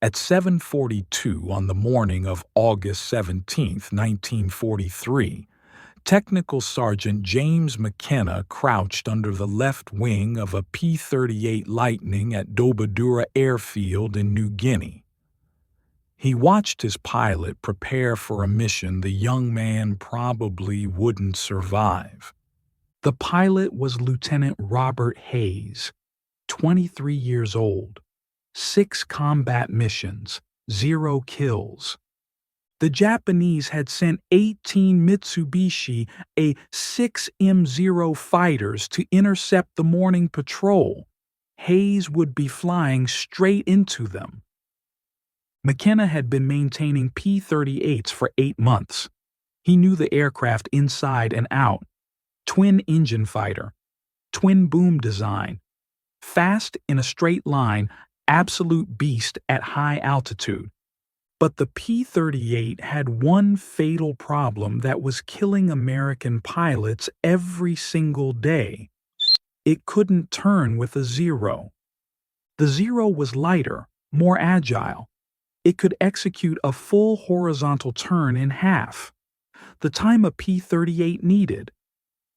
At 7:42 on the morning of August 17, 1943, Technical Sergeant James McKenna crouched under the left wing of a P-38 Lightning at Dobadura Airfield in New Guinea. He watched his pilot prepare for a mission the young man probably wouldn't survive. The pilot was Lieutenant Robert Hayes, 23 years old, 6 combat missions, 0 kills. The Japanese had sent 18 Mitsubishi A-6M0 fighters to intercept the morning patrol. Hayes would be flying straight into them. McKenna had been maintaining P-38s for 8 months. He knew the aircraft inside and out. Twin-engine fighter, twin-boom design, fast in a straight line, absolute beast at high altitude. But the P-38 had one fatal problem that was killing American pilots every single day. It couldn't turn with a zero. The zero was lighter, more agile. It could execute a full horizontal turn in half, the time a P-38 needed.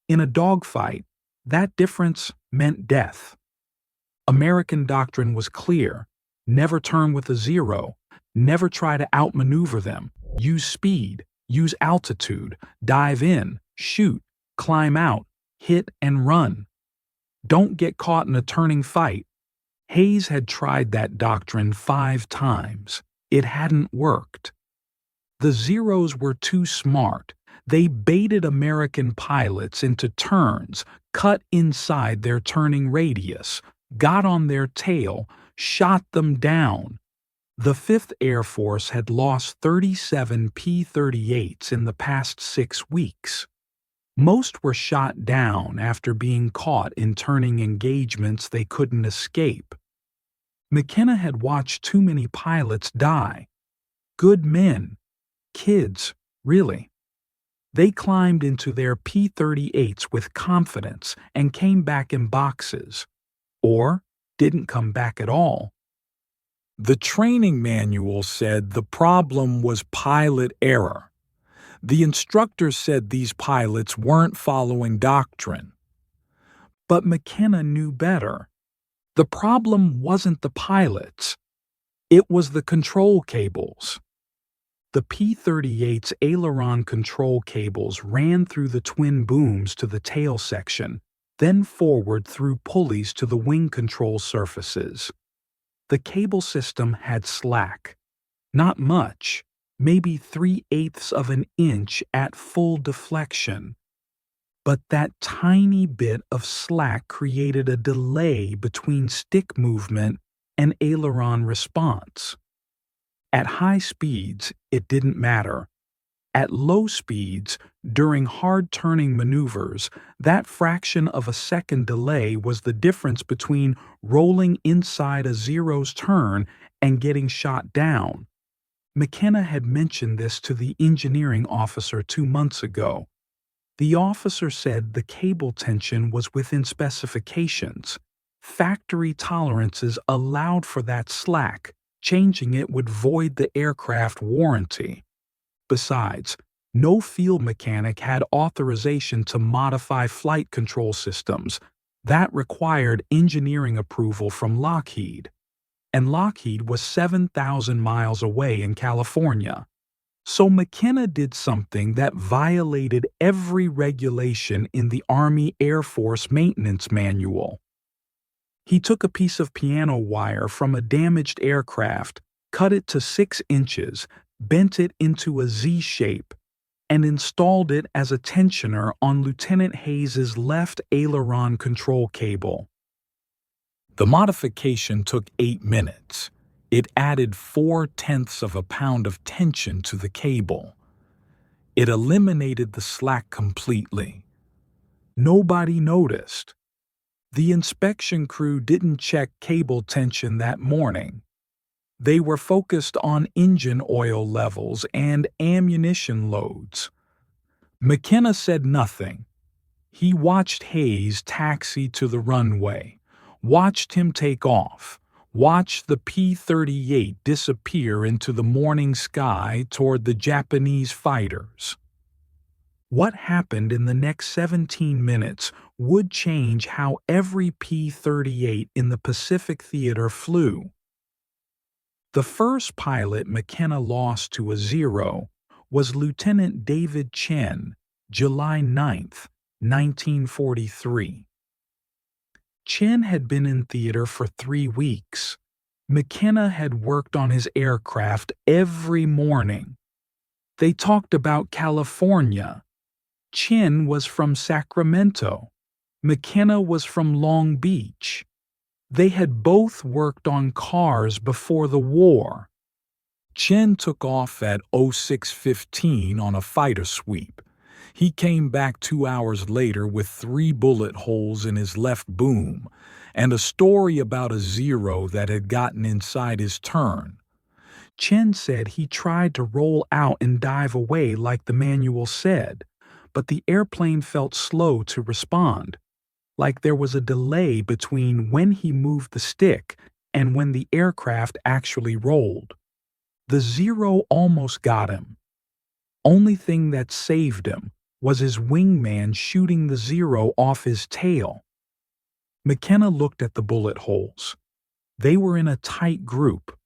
In a dogfight, that difference meant death. American doctrine was clear: never turn with a zero, never try to outmaneuver them, use speed, use altitude, dive in, shoot, climb out, hit and run. Don't get caught in a turning fight. Hayes had tried that doctrine 5 times. It hadn't worked. The Zeros were too smart. They baited American pilots into turns, cut inside their turning radius, got on their tail, shot them down. The 5th Air Force had lost 37 P-38s in the past 6 weeks. Most were shot down after being caught in turning engagements they couldn't escape. McKenna had watched too many pilots die. Good men. Kids, really. They climbed into their P-38s with confidence and came back in boxes. Or didn't come back at all. The training manual said the problem was pilot error. The instructor said these pilots weren't following doctrine. But McKenna knew better. The problem wasn't the pilots. It was the control cables. The P-38's aileron control cables ran through the twin booms to the tail section, then forward through pulleys to the wing control surfaces. The cable system had slack. Not much, maybe 3/8 of an inch at full deflection. But that tiny bit of slack created a delay between stick movement and aileron response. At high speeds, it didn't matter. At low speeds, during hard-turning maneuvers, that fraction of a second delay was the difference between rolling inside a zero's turn and getting shot down. McKenna had mentioned this to the engineering officer 2 months ago. The officer said the cable tension was within specifications. Factory tolerances allowed for that slack. Changing it would void the aircraft warranty. Besides, no field mechanic had authorization to modify flight control systems. That required engineering approval from Lockheed. And Lockheed was 7,000 miles away in California. So McKenna did something that violated every regulation in the Army Air Force Maintenance Manual. He took a piece of piano wire from a damaged aircraft, cut it to 6 inches, bent it into a Z shape, and installed it as a tensioner on Lieutenant Hayes's left aileron control cable. The modification took 8 minutes. It added 4/10 of a pound of tension to the cable. It eliminated the slack completely. Nobody noticed. The inspection crew didn't check cable tension that morning. They were focused on engine oil levels and ammunition loads. McKenna said nothing. He watched Hayes taxi to the runway, watched him take off, Watch the P-38 disappear into the morning sky toward the Japanese fighters. What happened in the next 17 minutes would change how every P-38 in the Pacific Theater flew. The first pilot McKenna lost to a zero was Lieutenant David Chen, July 9, 1943. Chen had been in theater for 3 weeks. McKenna had worked on his aircraft every morning. They talked about California. Chen was from Sacramento. McKenna was from Long Beach. They had both worked on cars before the war. Chen took off at 06:15 on a fighter sweep. He came back 2 hours later with 3 bullet holes in his left boom and a story about a zero that had gotten inside his turn. Chen said he tried to roll out and dive away like the manual said, but the airplane felt slow to respond, like there was a delay between when he moved the stick and when the aircraft actually rolled. The zero almost got him. Only thing that saved him was his wingman shooting the zero off his tail. McKenna looked at the bullet holes. They were in a tight group.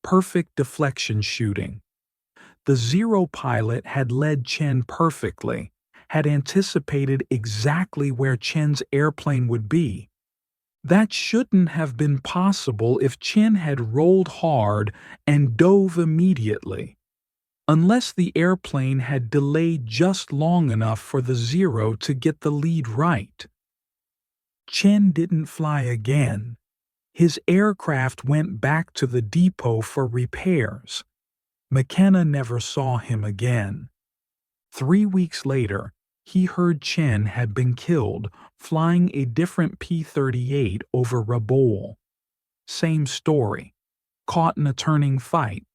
Perfect deflection shooting. The zero pilot had led Chen perfectly, had anticipated exactly where Chen's airplane would be. That shouldn't have been possible if Chen had rolled hard and dove immediately, unless the airplane had delayed just long enough for the zero to get the lead right. Chen didn't fly again. His aircraft went back to the depot for repairs. McKenna never saw him again. 3 weeks later, he heard Chen had been killed flying a different P-38 over Rabaul. Same story. Caught in a turning fight.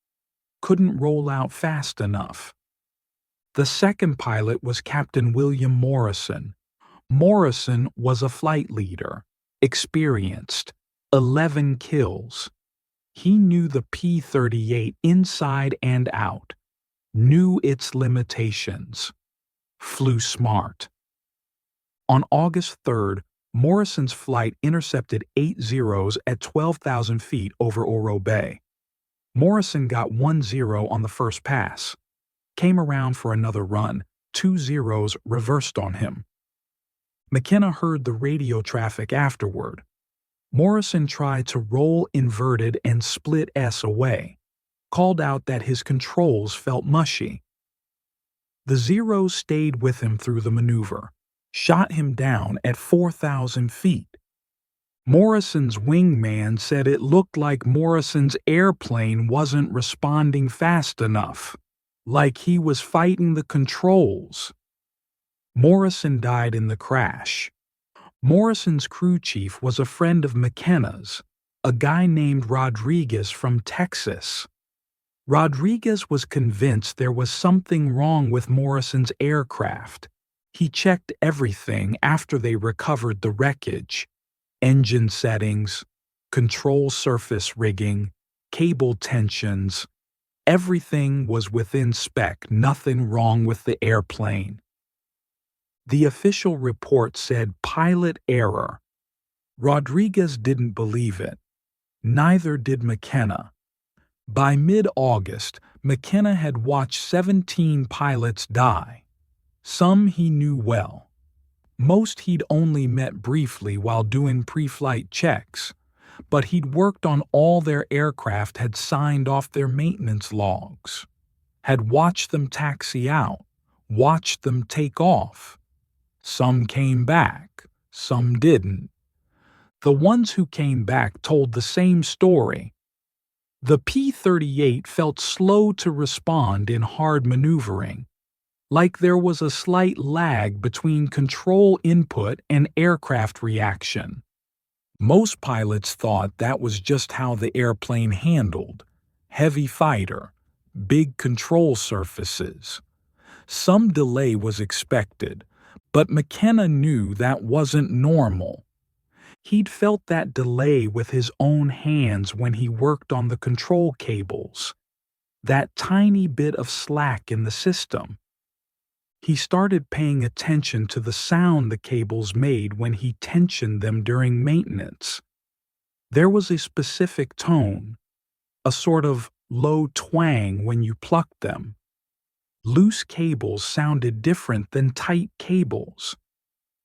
Couldn't roll out fast enough. The second pilot was Captain William Morrison. Morrison was a flight leader, experienced, 11 kills. He knew the P-38 inside and out, knew its limitations, flew smart. On August 3rd, Morrison's flight intercepted 8 zeros at 12,000 feet over Oro Bay. Morrison got 1 zero on the first pass, came around for another run, 2 zeros reversed on him. McKenna heard the radio traffic afterward. Morrison tried to roll inverted and split S away, called out that his controls felt mushy. The zeros stayed with him through the maneuver, shot him down at 4,000 feet. Morrison's wingman said it looked like Morrison's airplane wasn't responding fast enough, like he was fighting the controls. Morrison died in the crash. Morrison's crew chief was a friend of McKenna's, a guy named Rodriguez from Texas. Rodriguez was convinced there was something wrong with Morrison's aircraft. He checked everything after they recovered the wreckage: engine settings, control surface rigging, cable tensions. Everything was within spec, nothing wrong with the airplane. The official report said pilot error. Rodriguez didn't believe it. Neither did McKenna. By mid-August, McKenna had watched 17 pilots die. Some he knew well. Most he'd only met briefly while doing pre-flight checks, but he'd worked on all their aircraft, had signed off their maintenance logs, had watched them taxi out, watched them take off. Some came back, some didn't. The ones who came back told the same story. The P-38 felt slow to respond in hard maneuvering, like there was a slight lag between control input and aircraft reaction. Most pilots thought that was just how the airplane handled. Heavy fighter, big control surfaces. Some delay was expected, but McKenna knew that wasn't normal. He'd felt that delay with his own hands when he worked on the control cables, that tiny bit of slack in the system. He started paying attention to the sound the cables made when he tensioned them during maintenance. There was a specific tone, a sort of low twang when you plucked them. Loose cables sounded different than tight cables.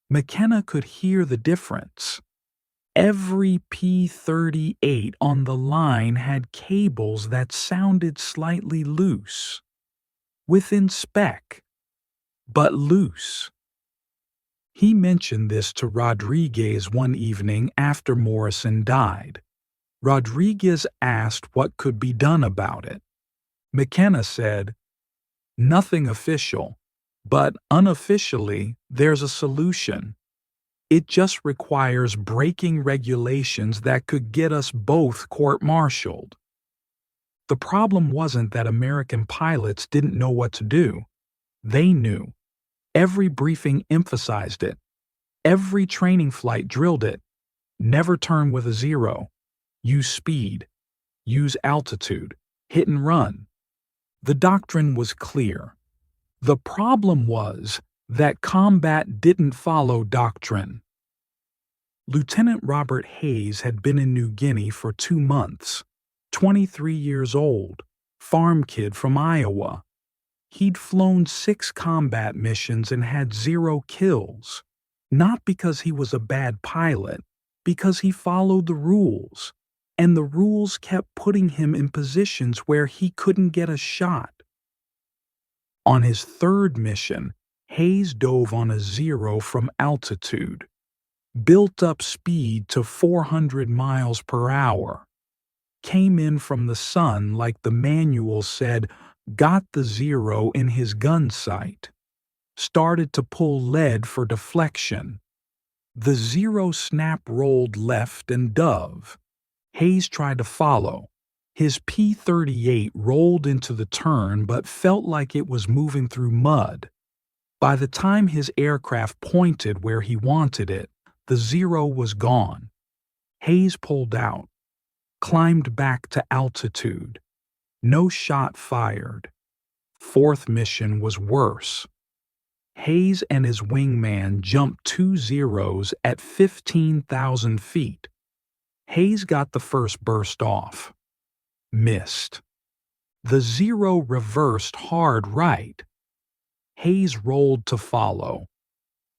McKenna could hear the difference. Every P-38 on the line had cables that sounded slightly loose, within spec, but loose. He mentioned this to Rodriguez one evening after Morrison died. Rodriguez asked what could be done about it. McKenna said, "Nothing official, but unofficially there's a solution. It just requires breaking regulations that could get us both court-martialed." The problem wasn't that American pilots didn't know what to do. They knew. Every briefing emphasized it. Every training flight drilled it. Never turn with a zero. Use speed. Use altitude. Hit and run. The doctrine was clear. The problem was that combat didn't follow doctrine. Lieutenant Robert Hayes had been in New Guinea for 2 months, 23 years old, farm kid from Iowa. He'd flown 6 combat missions and had 0 kills, not because he was a bad pilot, because he followed the rules, and the rules kept putting him in positions where he couldn't get a shot. On his 3rd mission, Hayes dove on a 0 from altitude, built up speed to 400 miles per hour, came in from the sun like the manual said, got the 0 in his gun sight, started to pull lead for deflection. The 0 snap rolled left and dove. Hayes tried to follow. His P-38 rolled into the turn but felt like it was moving through mud. By the time his aircraft pointed where he wanted it, the 0 was gone. Hayes pulled out, climbed back to altitude. No shot fired. 4th mission was worse. Hayes and his wingman jumped 2 zeros at 15,000 feet. Hayes got the first burst off. Missed. The 0 reversed hard right. Hayes rolled to follow.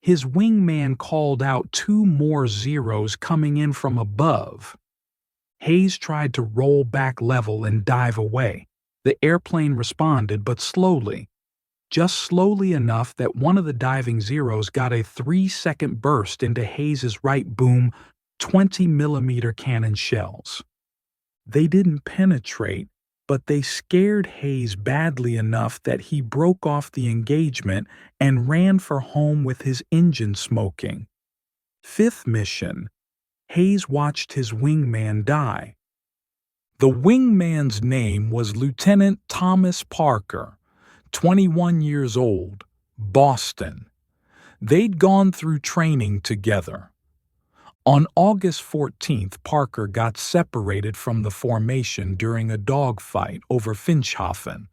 His wingman called out 2 more 0s coming in from above. Hayes tried to roll back level and dive away. The airplane responded, but slowly. Just slowly enough that one of the diving 0s got a 3-second burst into Hayes's right boom 20mm cannon shells. They didn't penetrate, but they scared Hayes badly enough that he broke off the engagement and ran for home with his engine smoking. 5th mission, Hayes watched his wingman die. The wingman's name was Lieutenant Thomas Parker, 21 years old, Boston. They'd gone through training together. On August 14th, Parker got separated from the formation during a dogfight over Finschhafen.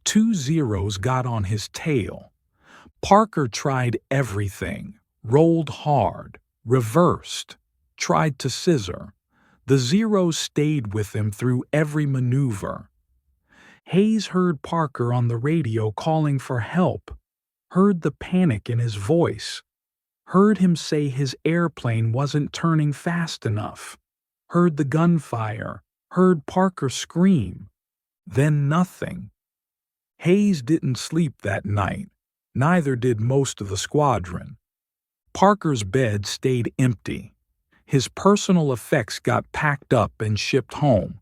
2 zeros got on his tail. Parker tried everything, rolled hard, reversed, tried to scissor. The 0s stayed with him through every maneuver. Hayes heard Parker on the radio calling for help, heard the panic in his voice, heard him say his airplane wasn't turning fast enough, heard the gunfire, heard Parker scream. Then nothing. Hayes didn't sleep that night, neither did most of the squadron. Parker's bed stayed empty. His personal effects got packed up and shipped home.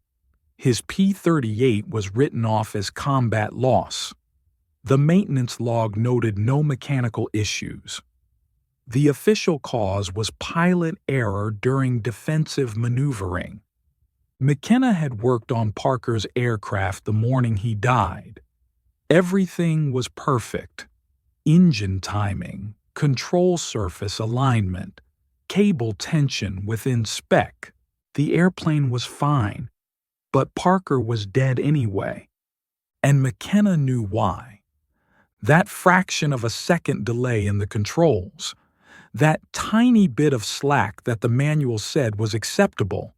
His P-38 was written off as combat loss. The maintenance log noted no mechanical issues. The official cause was pilot error during defensive maneuvering. McKenna had worked on Parker's aircraft the morning he died. Everything was perfect. Engine timing, control surface alignment. Cable tension within spec. The airplane was fine, but Parker was dead anyway. And McKenna knew why. That fraction of a second delay in the controls, that tiny bit of slack that the manual said was acceptable,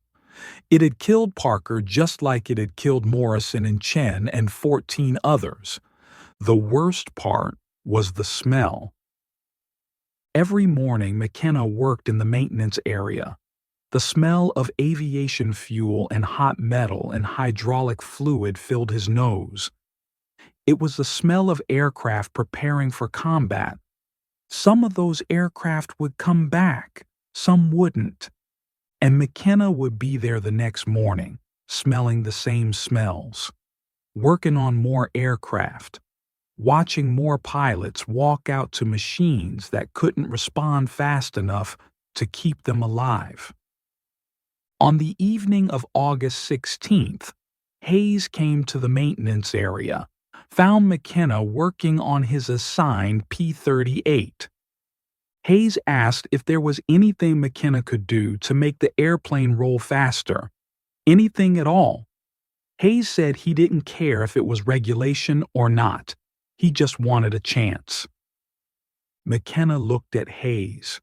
it had killed Parker just like it had killed Morrison and Chen and 14 others. The worst part was the smell. Every morning, McKenna worked in the maintenance area. The smell of aviation fuel and hot metal and hydraulic fluid filled his nose. It was the smell of aircraft preparing for combat. Some of those aircraft would come back, some wouldn't. And McKenna would be there the next morning, smelling the same smells, working on more aircraft, watching more pilots walk out to machines that couldn't respond fast enough to keep them alive. On the evening of August 16th, Hayes came to the maintenance area, found McKenna working on his assigned P-38. Hayes asked if there was anything McKenna could do to make the airplane roll faster. Anything at all. Hayes said he didn't care if it was regulation or not. He just wanted a chance. McKenna looked at Hayes,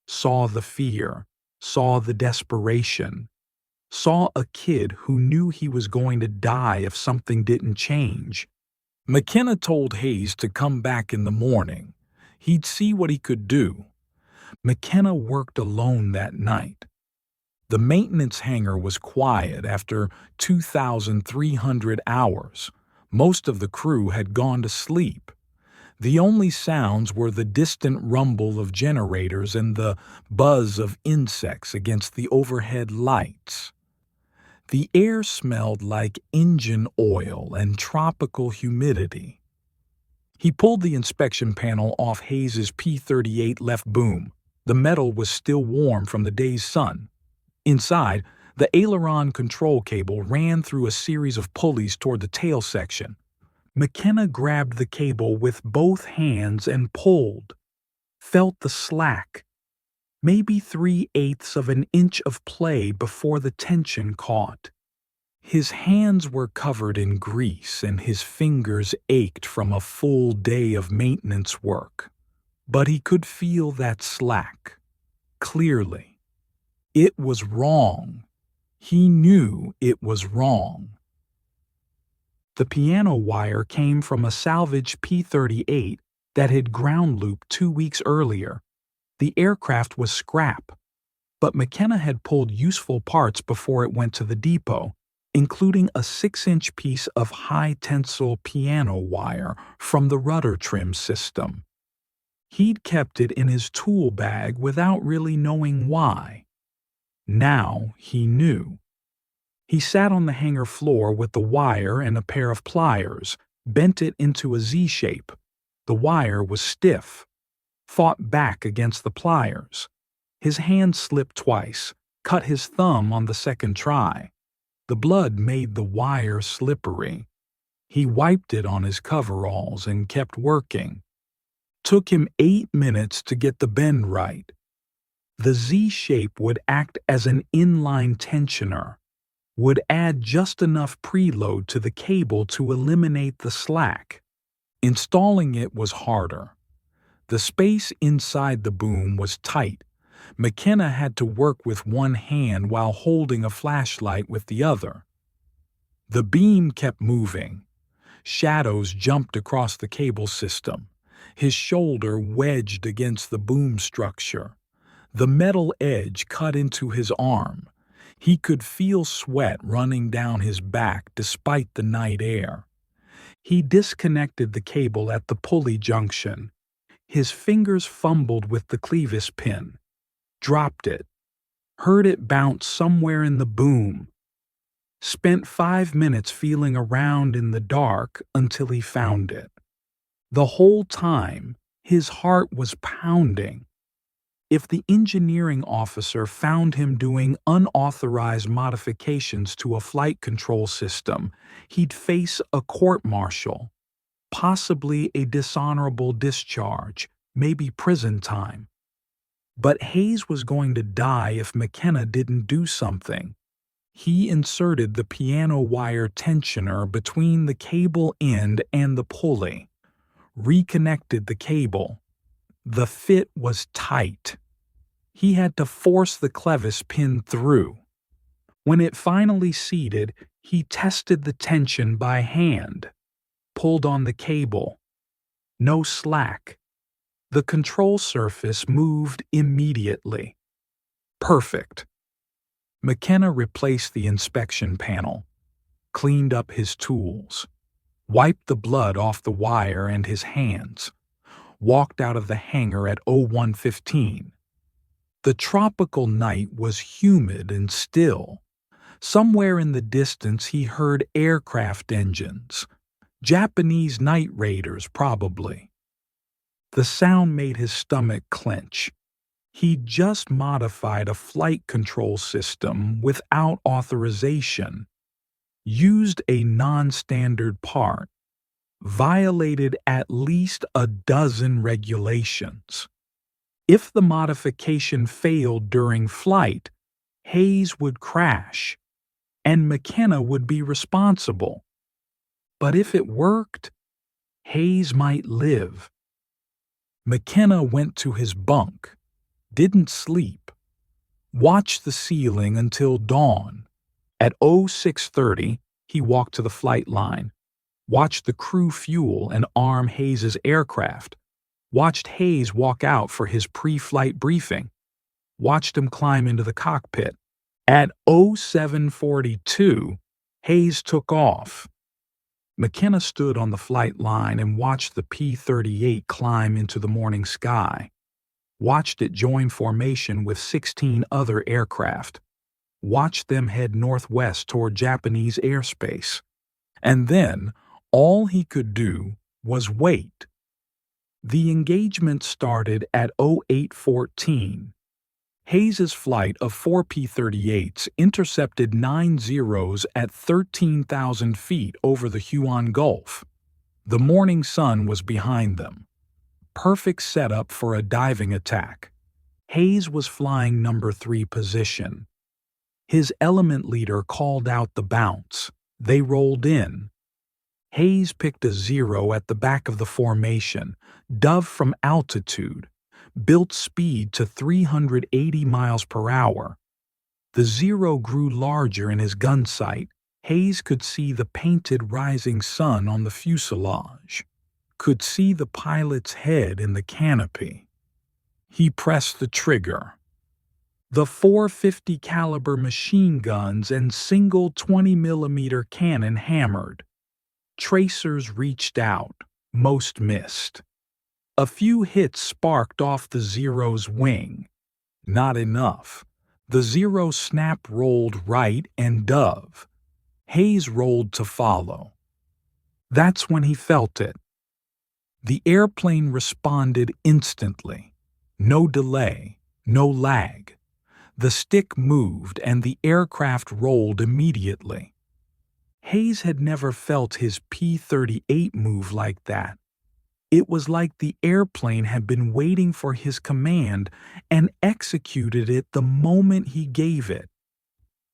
saw the fear, saw the desperation, saw a kid who knew he was going to die if something didn't change. McKenna told Hayes to come back in the morning. He'd see what he could do. McKenna worked alone that night. The maintenance hangar was quiet after 2,300 hours. Most of the crew had gone to sleep. The only sounds were the distant rumble of generators and the buzz of insects against the overhead lights. The air smelled like engine oil and tropical humidity. He pulled the inspection panel off Hayes's P-38 left boom. The metal was still warm from the day's sun. Inside, the aileron control cable ran through a series of pulleys toward the tail section. McKenna grabbed the cable with both hands and pulled. Felt the slack. Maybe 3/8 of an inch of play before the tension caught. His hands were covered in grease and his fingers ached from a full day of maintenance work. But he could feel that slack. Clearly. It was wrong. He knew it was wrong. The piano wire came from a salvaged P-38 that had ground looped 2 weeks earlier. The aircraft was scrap, but McKenna had pulled useful parts before it went to the depot, including a 6-inch piece of high-tensile piano wire from the rudder trim system. He'd kept it in his tool bag without really knowing why. Now he knew. He sat on the hangar floor with the wire and a pair of pliers, bent it into a Z shape. The wire was stiff. Fought back against the pliers. His hand slipped twice, cut his thumb on the second try. The blood made the wire slippery. He wiped it on his coveralls and kept working. Took him 8 minutes to get the bend right. The Z shape would act as an inline tensioner, would add just enough preload to the cable to eliminate the slack. Installing it was harder. The space inside the boom was tight. McKenna had to work with one hand while holding a flashlight with the other. The beam kept moving. Shadows jumped across the cable system. His shoulder wedged against the boom structure. The metal edge cut into his arm. He could feel sweat running down his back despite the night air. He disconnected the cable at the pulley junction. His fingers fumbled with the clevis pin. Dropped it. Heard it bounce somewhere in the boom. Spent 5 minutes feeling around in the dark until he found it. The whole time, his heart was pounding. If the engineering officer found him doing unauthorized modifications to a flight control system, he'd face a court-martial, possibly a dishonorable discharge, maybe prison time. But Hayes was going to die if McKenna didn't do something. He inserted the piano wire tensioner between the cable end and the pulley, reconnected the cable. The fit was tight. He had to force the clevis pin through. When it finally seated, he tested the tension by hand, pulled on the cable. No slack. The control surface moved immediately. Perfect. McKenna replaced the inspection panel, cleaned up his tools, wiped the blood off the wire and his hands, walked out of the hangar at 01:15. The tropical night was humid and still. Somewhere in the distance he heard aircraft engines, Japanese night raiders probably. The sound made his stomach clench. He'd just modified a flight control system without authorization, used a non-standard part, violated at least a dozen regulations. If the modification failed during flight, Hayes would crash, and McKenna would be responsible. But if it worked, Hayes might live. McKenna went to his bunk, didn't sleep, watched the ceiling until dawn. At 06:30, he walked to the flight line, watched the crew fuel and arm Hayes's aircraft, watched Hayes walk out for his pre-flight briefing, watched him climb into the cockpit. At 07:42, Hayes took off. McKenna stood on the flight line and watched the P-38 climb into the morning sky, watched it join formation with 16 other aircraft, watched them head northwest toward Japanese airspace. And then, all he could do was wait. The engagement started at 08:14. Hayes's flight of 4 P-38s intercepted 9 Zeros at 13,000 feet over the Huon Gulf. The morning sun was behind them. Perfect setup for a diving attack. Hayes was flying number 3 position. His element leader called out the bounce. They rolled in. Hayes picked a 0 at the back of the formation, dove from altitude, built speed to 380 miles per hour. The 0 grew larger in his gun sight. Hayes could see the painted rising sun on the fuselage, could see the pilot's head in the canopy. He pressed the trigger. The 450 caliber machine guns and single 20mm cannon hammered. Tracers reached out, most missed. A few hits sparked off the 0's wing. Not enough. The 0 snap rolled right and dove. Hayes rolled to follow. That's when he felt it. The airplane responded instantly. No delay, no lag. The stick moved and the aircraft rolled immediately. Hayes had never felt his P-38 move like that. It was like the airplane had been waiting for his command and executed it the moment he gave it.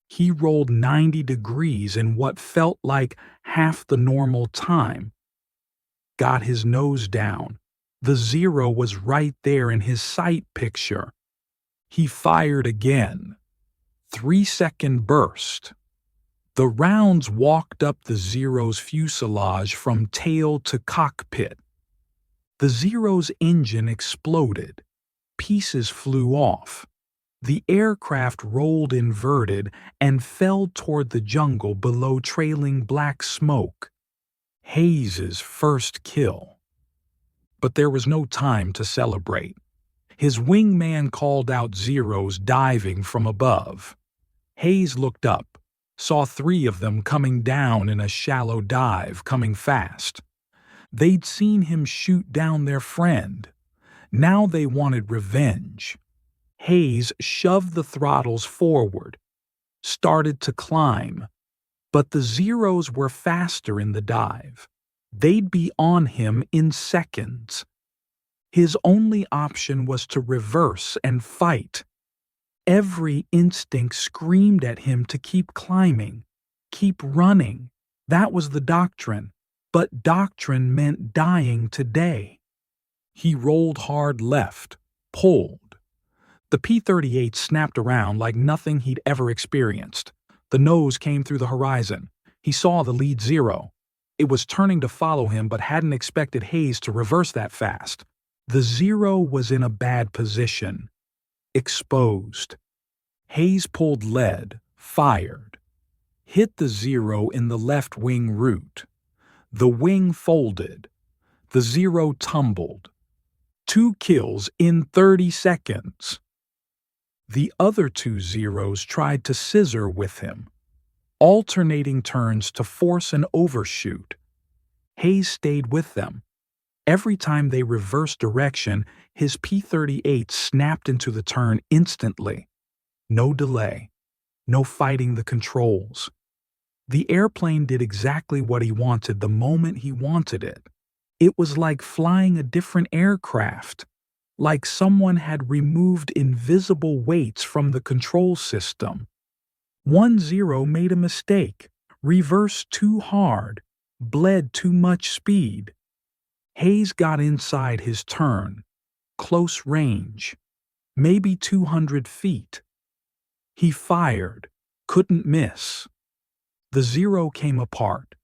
He rolled 90 degrees in what felt like half the normal time. Got his nose down. The 0 was right there in his sight picture. He fired again. 3-second burst. The rounds walked up the 0's fuselage from tail to cockpit. The 0's engine exploded. Pieces flew off. The aircraft rolled inverted and fell toward the jungle below trailing black smoke. Hayes's first kill. But there was no time to celebrate. His wingman called out 0's diving from above. Hayes looked up, saw 3 of them coming down in a shallow dive, coming fast. They'd seen him shoot down their friend. Now they wanted revenge. Hayes shoved the throttles forward, started to climb, but the 0's were faster in the dive. They'd be on him in seconds. His only option was to reverse and fight. Every instinct screamed at him to keep climbing, keep running. That was the doctrine, but doctrine meant dying today. He rolled hard left, pulled. The P-38 snapped around like nothing he'd ever experienced. The nose came through the horizon. He saw the lead Zero. It was turning to follow him but hadn't expected Hayes to reverse that fast. The Zero was in a bad position. Exposed. Hayes pulled lead, fired. Hit the Zero in the left wing root. The wing folded. The Zero tumbled. 2 kills in 30 seconds. The other 2 Zeros tried to scissor with him, alternating turns to force an overshoot. Hayes stayed with them. Every time they reversed direction, his P-38 snapped into the turn instantly. No delay. No fighting the controls. The airplane did exactly what he wanted the moment he wanted it. It was like flying a different aircraft, like someone had removed invisible weights from the control system. 1 Zero made a mistake, reversed too hard, bled too much speed. Hayes got inside his turn, close range, maybe 200 feet. He fired, couldn't miss. The Zero came apart.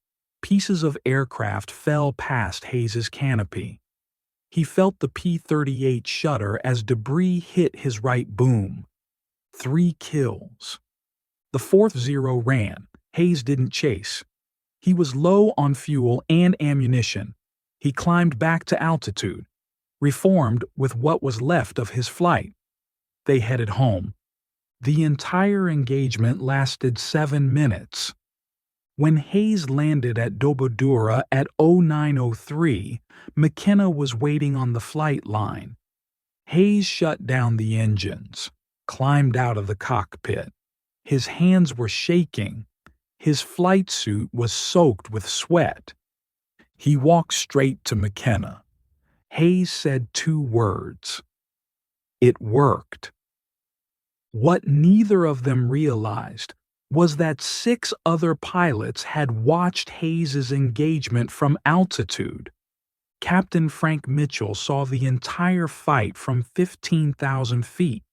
Pieces of aircraft fell past Hayes's canopy. He felt the P-38 shudder as debris hit his right boom. 3 kills. The 4th Zero ran. Hayes didn't chase. He was low on fuel and ammunition. He climbed back to altitude, reformed with what was left of his flight. They headed home. The entire engagement lasted 7 minutes. When Hayes landed at Dobodura at 0903, McKenna was waiting on the flight line. Hayes shut down the engines, climbed out of the cockpit. His hands were shaking. His flight suit was soaked with sweat. He walked straight to McKenna. Hayes said 2 words. It worked. What neither of them realized was that 6 other pilots had watched Hayes's engagement from altitude. Captain Frank Mitchell saw the entire fight from 15,000 feet.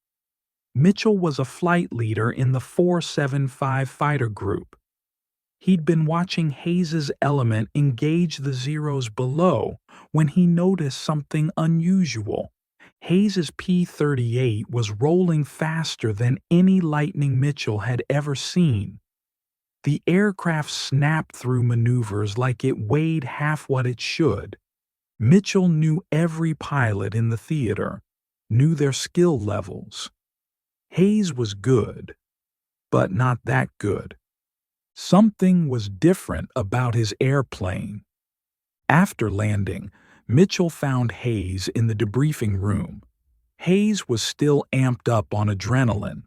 Mitchell was a flight leader in the 475 fighter group. He'd been watching Hayes's element engage the Zeros below when he noticed something unusual. Hayes's P-38 was rolling faster than any Lightning Mitchell had ever seen. The aircraft snapped through maneuvers like it weighed half what it should. Mitchell knew every pilot in the theater, knew their skill levels. Hayes was good, but not that good. Something was different about his airplane. After landing, Mitchell found Hayes in the debriefing room. Hayes was still amped up on adrenaline,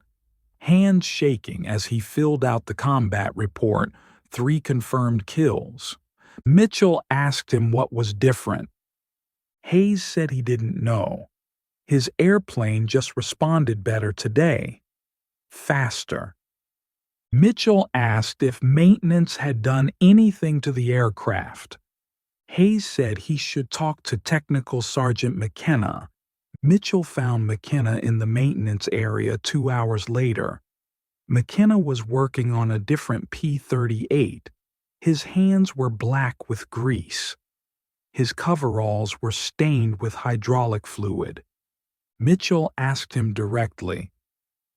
hands shaking as he filled out the combat report, 3 confirmed kills. Mitchell asked him what was different. Hayes said he didn't know. His airplane just responded better today. Faster. Mitchell asked if maintenance had done anything to the aircraft. Hayes said he should talk to Technical Sergeant McKenna. Mitchell found McKenna in the maintenance area 2 hours later. McKenna was working on a different P-38. His hands were black with grease. His coveralls were stained with hydraulic fluid. Mitchell asked him directly,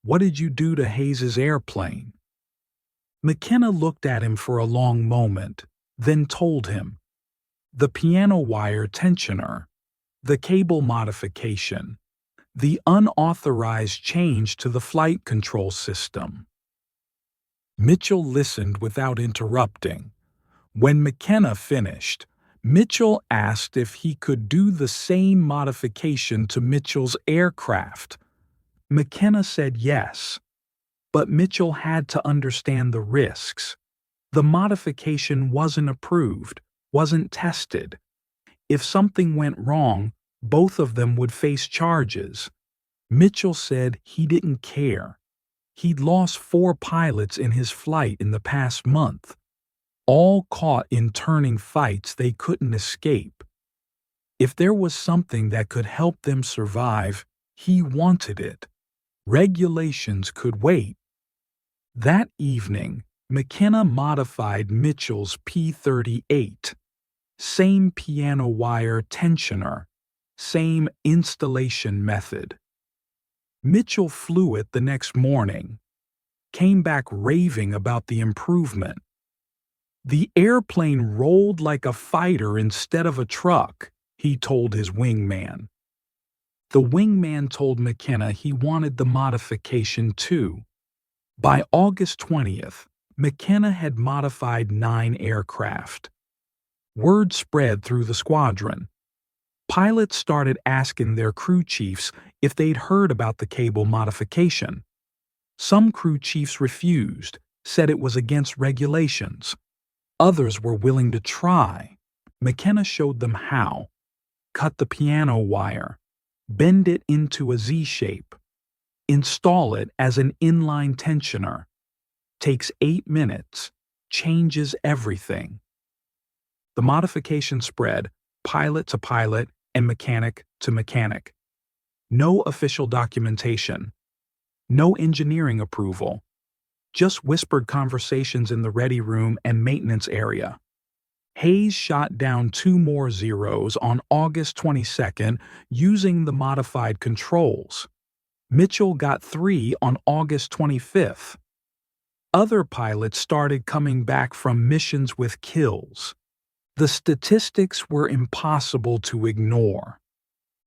"What did you do to Hayes's airplane?" McKenna looked at him for a long moment, then told him, "The piano wire tensioner, the cable modification, the unauthorized change to the flight control system." Mitchell listened without interrupting. When McKenna finished, Mitchell asked if he could do the same modification to Mitchell's aircraft. McKenna said yes, but Mitchell had to understand the risks. The modification wasn't approved, wasn't tested. If something went wrong, Both of them would face charges. Mitchell said he didn't care. He'd lost 4 pilots in his flight in the past month, all caught in turning fights they couldn't escape. If there was something that could help them survive, he wanted it. Regulations could wait. That evening, McKenna modified Mitchell's P-38. Same piano wire tensioner, same installation method. Mitchell flew it the next morning, came back raving about the improvement. The airplane rolled like a fighter instead of a truck, he told his wingman. The wingman told McKenna he wanted the modification too. By August 20th, McKenna had modified 9 aircraft. Word spread through the squadron. Pilots started asking their crew chiefs if they'd heard about the cable modification. Some crew chiefs refused, said it was against regulations. Others were willing to try. McKenna showed them how. Cut the piano wire, bend it into a Z shape, install it as an inline tensioner. Takes 8 minutes, changes everything. The modification spread, pilot to pilot and mechanic to mechanic. No official documentation. No engineering approval. Just whispered conversations in the ready room and maintenance area. Hayes shot down 2 more Zeros on August 22nd using the modified controls. Mitchell got 3 on August 25th. Other pilots started coming back from missions with kills. The statistics were impossible to ignore.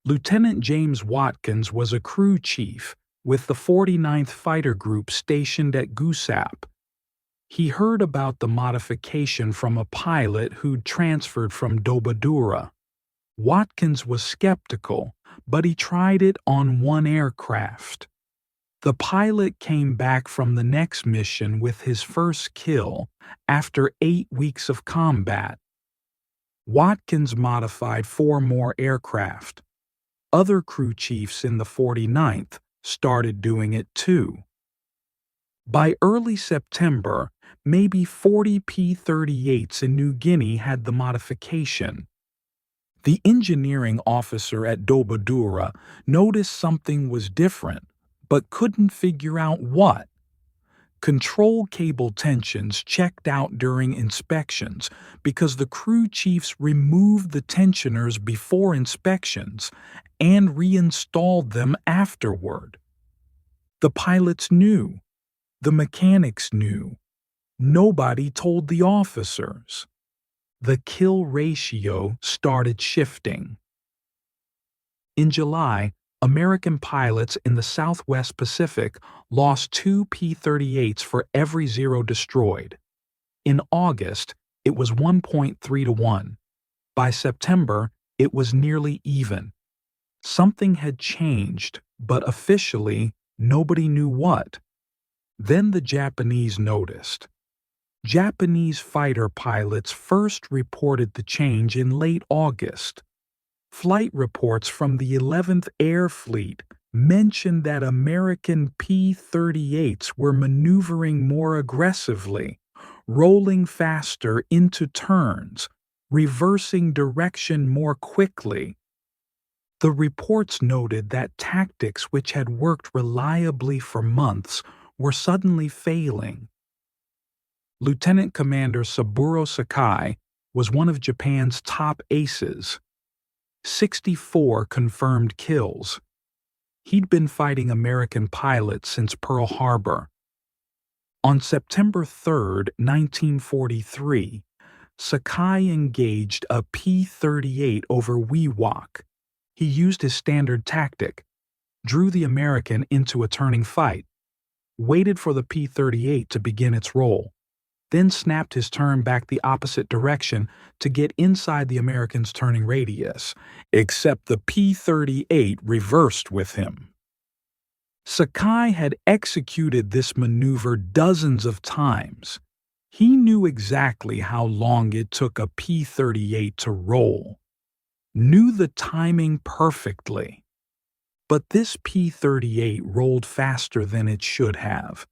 Lieutenant James Watkins was a crew chief with the 49th Fighter Group stationed at Goosap. He heard about the modification from a pilot who'd transferred from Dobadura. Watkins was skeptical, but he tried it on 1 aircraft. The pilot came back from the next mission with his first kill after 8 weeks of combat. Watkins modified 4 more aircraft. Other crew chiefs in the 49th started doing it too. By early September, maybe 40 P-38s in New Guinea had the modification. The engineering officer at Dobadura noticed something was different, but couldn't figure out what. Control cable tensions checked out during inspections because the crew chiefs removed the tensioners before inspections and reinstalled them afterward. The pilots knew. The mechanics knew. Nobody told the officers. The kill ratio started shifting. In July, American pilots in the Southwest Pacific lost 2 P-38s for every Zero destroyed. In August, it was 1.3 to 1. By September, it was nearly even. Something had changed, but officially, nobody knew what. Then the Japanese noticed. Japanese fighter pilots first reported the change in late August. Flight reports from the 11th Air Fleet mentioned that American P-38s were maneuvering more aggressively, rolling faster into turns, reversing direction more quickly. The reports noted that tactics which had worked reliably for months were suddenly failing. Lieutenant Commander Saburo Sakai was one of Japan's top aces. 64 confirmed kills. He'd been fighting American pilots since Pearl Harbor. On September 3, 1943, Sakai engaged a P-38 over Wewak. He used his standard tactic, drew the American into a turning fight, waited for the P-38 to begin its roll, then snapped his turn back the opposite direction to get inside the American's turning radius, except the P-38 reversed with him. Sakai had executed this maneuver dozens of times. He knew exactly how long it took a P-38 to roll. knew the timing perfectly. But this P-38 rolled faster than it should have.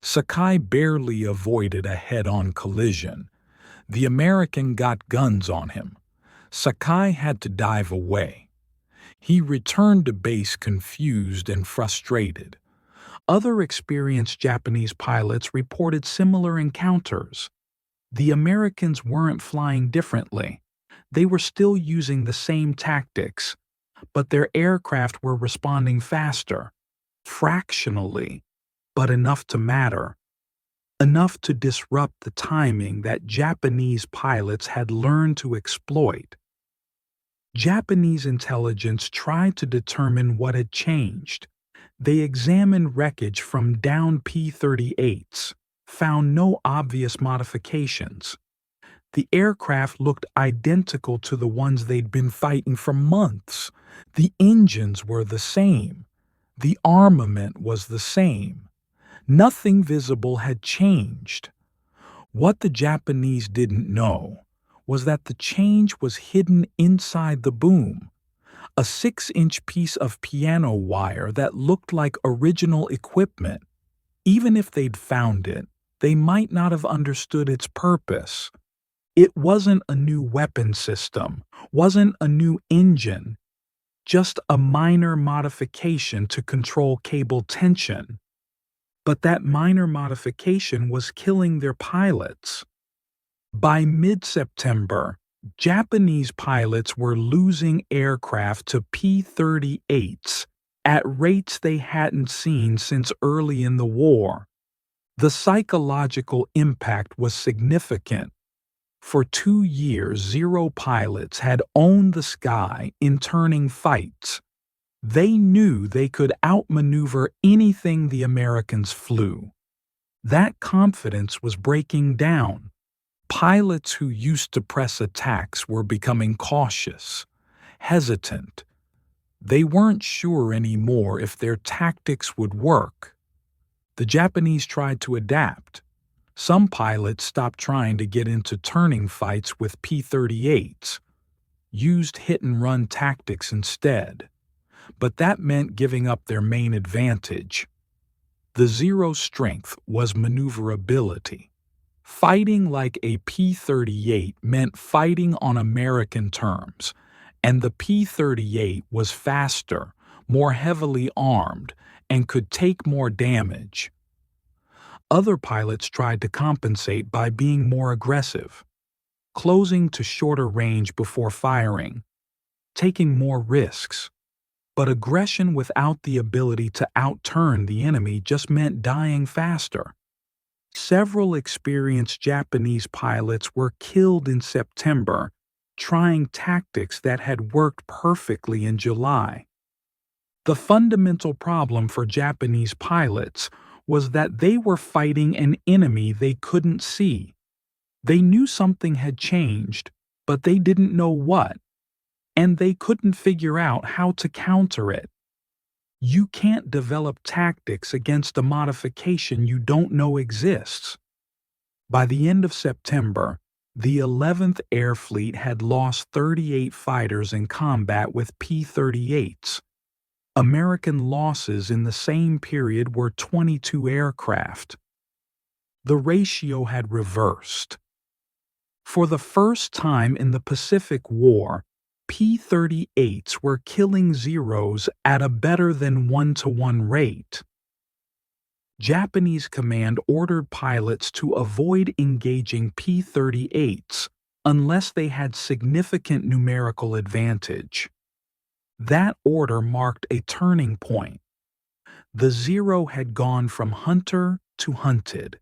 Sakai barely avoided a head-on collision. The American got guns on him. Sakai had to dive away. He returned to base confused and frustrated. Other experienced Japanese pilots reported similar encounters. The Americans weren't flying differently. They were still using the same tactics, but their aircraft were responding faster, fractionally, but enough to matter, enough to disrupt the timing that Japanese pilots had learned to exploit. Japanese intelligence tried to determine what had changed. They examined wreckage from downed P-38s, found no obvious modifications. The aircraft looked identical to the ones they'd been fighting for months. The engines were the same. The armament was the same. Nothing visible had changed. What the Japanese didn't know was that the change was hidden inside the boom, a 6-inch piece of piano wire that looked like original equipment. Even if they'd found it, they might not have understood its purpose. It wasn't a new weapon system, wasn't a new engine, just a minor modification to control cable tension. But that minor modification was killing their pilots. By mid-September, Japanese pilots were losing aircraft to P-38s at rates they hadn't seen since early in the war. The psychological impact was significant. For 2 years, Zero pilots had owned the sky in turning fights. They knew they could outmaneuver anything the Americans flew. That confidence was breaking down. Pilots who used to press attacks were becoming cautious, hesitant. They weren't sure anymore if their tactics would work. The Japanese tried to adapt. Some pilots stopped trying to get into turning fights with P-38s, used hit-and-run tactics instead. But that meant giving up their main advantage. The Zero's strength was maneuverability. Fighting like a P-38 meant fighting on American terms, and the P-38 was faster, more heavily armed, and could take more damage. Other pilots tried to compensate by being more aggressive, closing to shorter range before firing, taking more risks. But aggression without the ability to outturn the enemy just meant dying faster. Several experienced Japanese pilots were killed in September, trying tactics that had worked perfectly in July. The fundamental problem for Japanese pilots was that they were fighting an enemy they couldn't see. They knew something had changed, but they didn't know what, and they couldn't figure out how to counter it. You can't develop tactics against a modification you don't know exists. By the end of September, the 11th Air Fleet had lost 38 fighters in combat with P-38s. American losses in the same period were 22 aircraft. The ratio had reversed. For the first time in the Pacific War, P-38s were killing Zeros at a better than 1-to-1 rate. Japanese command ordered pilots to avoid engaging P-38s unless they had significant numerical advantage. That order marked a turning point. The Zero had gone from hunter to hunted,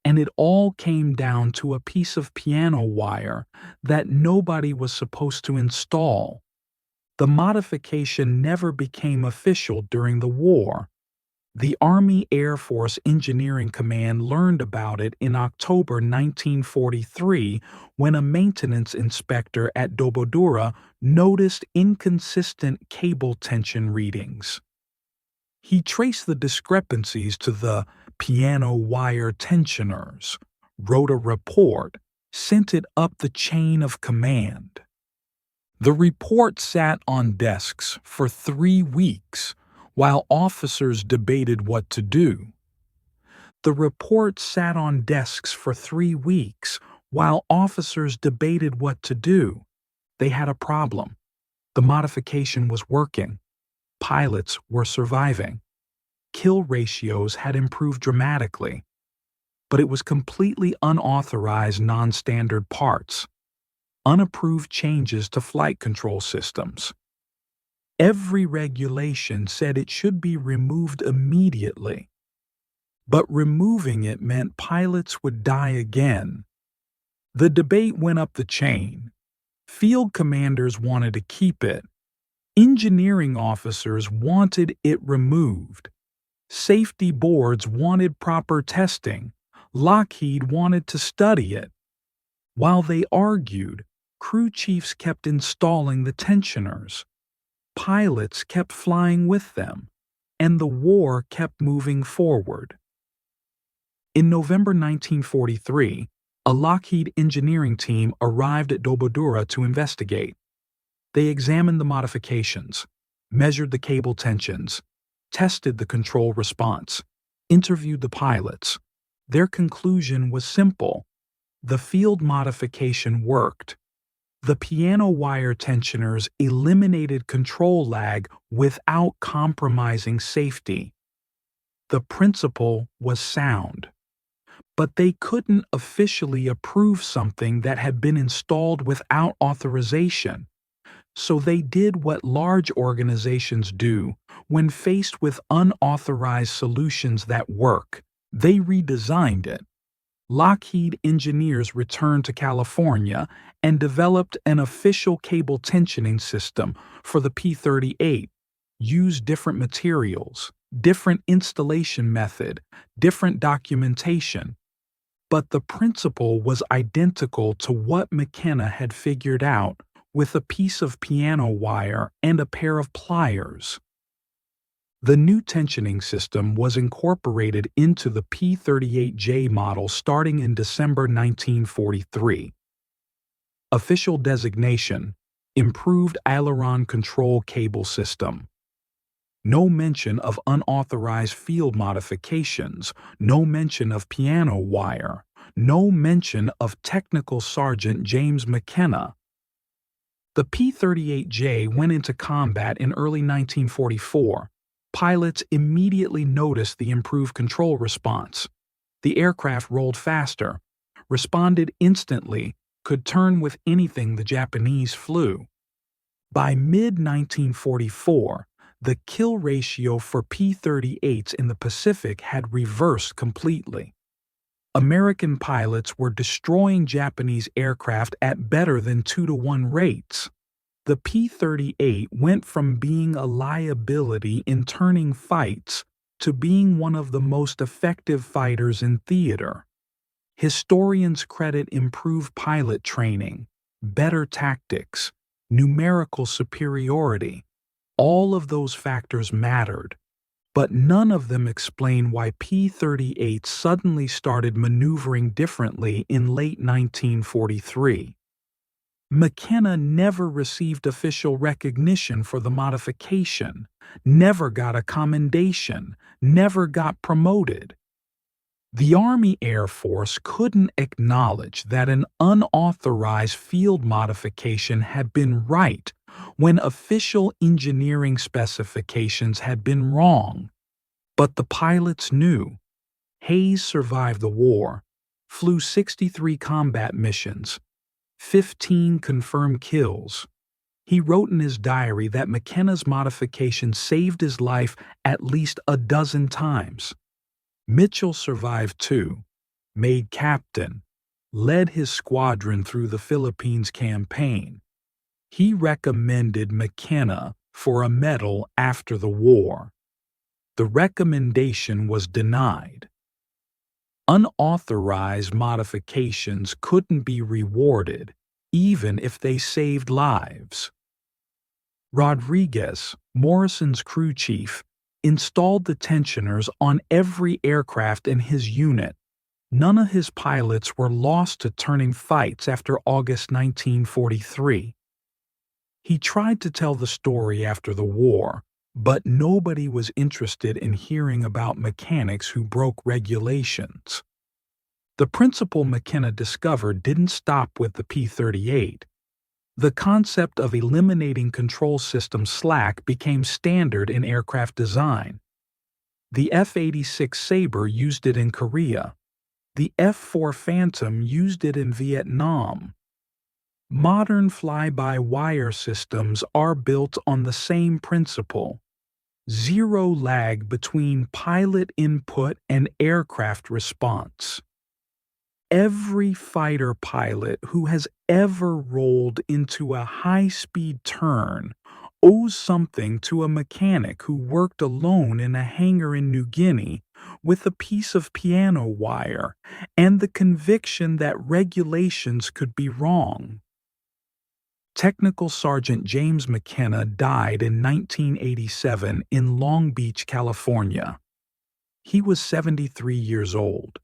and it all came down to a piece of piano wire that nobody was supposed to install. The modification never became official during the war. The Army Air Force Engineering Command learned about it in October 1943 when a maintenance inspector at Dobodura noticed inconsistent cable tension readings. He traced the discrepancies to the piano wire tensioners, wrote a report, sent it up the chain of command. The report sat on desks for 3 weeks while officers debated what to do. The report sat on desks for 3 weeks while officers debated what to do. They had a problem. The modification was working. Pilots were surviving. Kill ratios had improved dramatically. But it was completely unauthorized non-standard parts. Unapproved changes to flight control systems. Every regulation said it should be removed immediately. But removing it meant pilots would die again. The debate went up the chain. Field commanders wanted to keep it. Engineering officers wanted it removed. Safety boards wanted proper testing. Lockheed wanted to study it. While they argued, crew chiefs kept installing the tensioners. Pilots kept flying with them, and the war kept moving forward. In November 1943, a Lockheed engineering team arrived at Dobodura to investigate. They examined the modifications, measured the cable tensions, tested the control response, interviewed the pilots. Their conclusion was simple. The field modification worked. The piano wire tensioners eliminated control lag without compromising safety. The principle was sound. But they couldn't officially approve something that had been installed without authorization. So they did what large organizations do when faced with unauthorized solutions that work. They redesigned it. Lockheed engineers returned to California and developed an official cable tensioning system for the P-38, used different materials, different installation method, different documentation. But the principle was identical to what McKenna had figured out with a piece of piano wire and a pair of pliers. The new tensioning system was incorporated into the P-38J model starting in December 1943. Official designation: Improved Aileron Control Cable System. No mention of unauthorized field modifications, no mention of piano wire, no mention of Technical Sergeant James McKenna. The P-38J went into combat in early 1944. Pilots immediately noticed the improved control response. The aircraft rolled faster, responded instantly, could turn with anything the Japanese flew. By mid-1944, the kill ratio for P-38s in the Pacific had reversed completely. American pilots were destroying Japanese aircraft at better than 2-to-1 rates. The P-38 went from being a liability in turning fights to being one of the most effective fighters in theater. Historians credit improved pilot training, better tactics, numerical superiority. All of those factors mattered, but none of them explain why P-38 suddenly started maneuvering differently in late 1943. McKenna never received official recognition for the modification, never got a commendation, never got promoted. The Army Air Force couldn't acknowledge that an unauthorized field modification had been right when official engineering specifications had been wrong. But the pilots knew. Hayes survived the war, flew 63 combat missions, 15 confirmed kills. He wrote in his diary that McKenna's modification saved his life at least a dozen times. Mitchell survived too, made captain, led his squadron through the Philippines campaign. He recommended McKenna for a medal after the war. The recommendation was denied. Unauthorized modifications couldn't be rewarded, even if they saved lives. Rodriguez, Morrison's crew chief, installed the tensioners on every aircraft in his unit. None of his pilots were lost to turning fights after August 1943. He tried to tell the story after the war, but nobody was interested in hearing about mechanics who broke regulations. The principle McKenna discovered didn't stop with the P-38. The concept of eliminating control system slack became standard in aircraft design. The F-86 Sabre used it in Korea. The F-4 Phantom used it in Vietnam. Modern fly-by-wire systems are built on the same principle: zero lag between pilot input and aircraft response. Every fighter pilot who has ever rolled into a high-speed turn owes something to a mechanic who worked alone in a hangar in New Guinea with a piece of piano wire and the conviction that regulations could be wrong. Technical Sergeant James McKenna died in 1987 in Long Beach, California. He was 73 years old.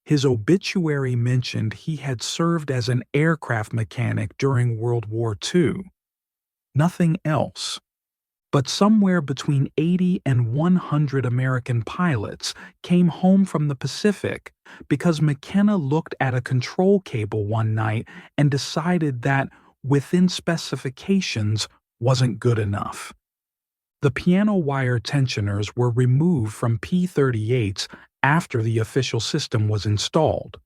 His obituary mentioned he had served as an aircraft mechanic during World War II. Nothing else. But somewhere between 80 and 100 American pilots came home from the Pacific because McKenna looked at a control cable one night and decided that, within specifications, wasn't good enough. The piano wire tensioners were removed from P-38s after the official system was installed.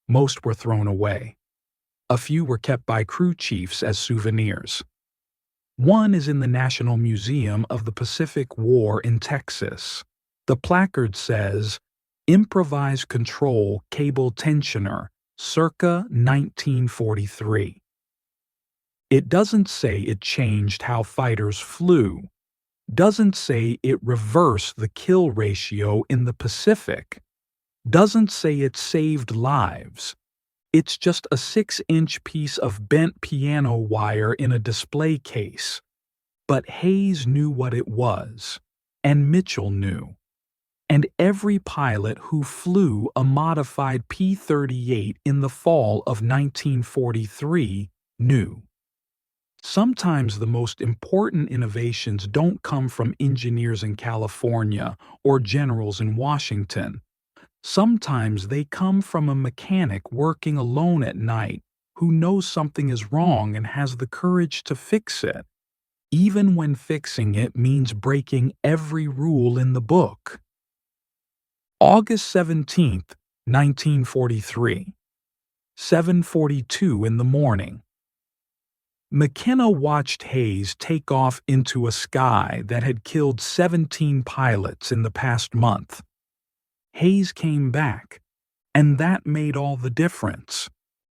Most were thrown away. A few were kept by crew chiefs as souvenirs. One is in the National Museum of the Pacific War in Texas. The placard says, "Improvised Control Cable Tensioner, circa 1943. It doesn't say it changed how fighters flew. Doesn't say it reversed the kill ratio in the Pacific. Doesn't say it saved lives. It's just a 6-inch piece of bent piano wire in a display case." But Hayes knew what it was, and Mitchell knew. And every pilot who flew a modified P-38 in the fall of 1943 knew. Sometimes the most important innovations don't come from engineers in California or generals in Washington. Sometimes they come from a mechanic working alone at night who knows something is wrong and has the courage to fix it, even when fixing it means breaking every rule in the book. August 17, 1943, 7:42 in the morning. McKenna watched Hayes take off into a sky that had killed 17 pilots in the past month. Hayes came back, and that made all the difference.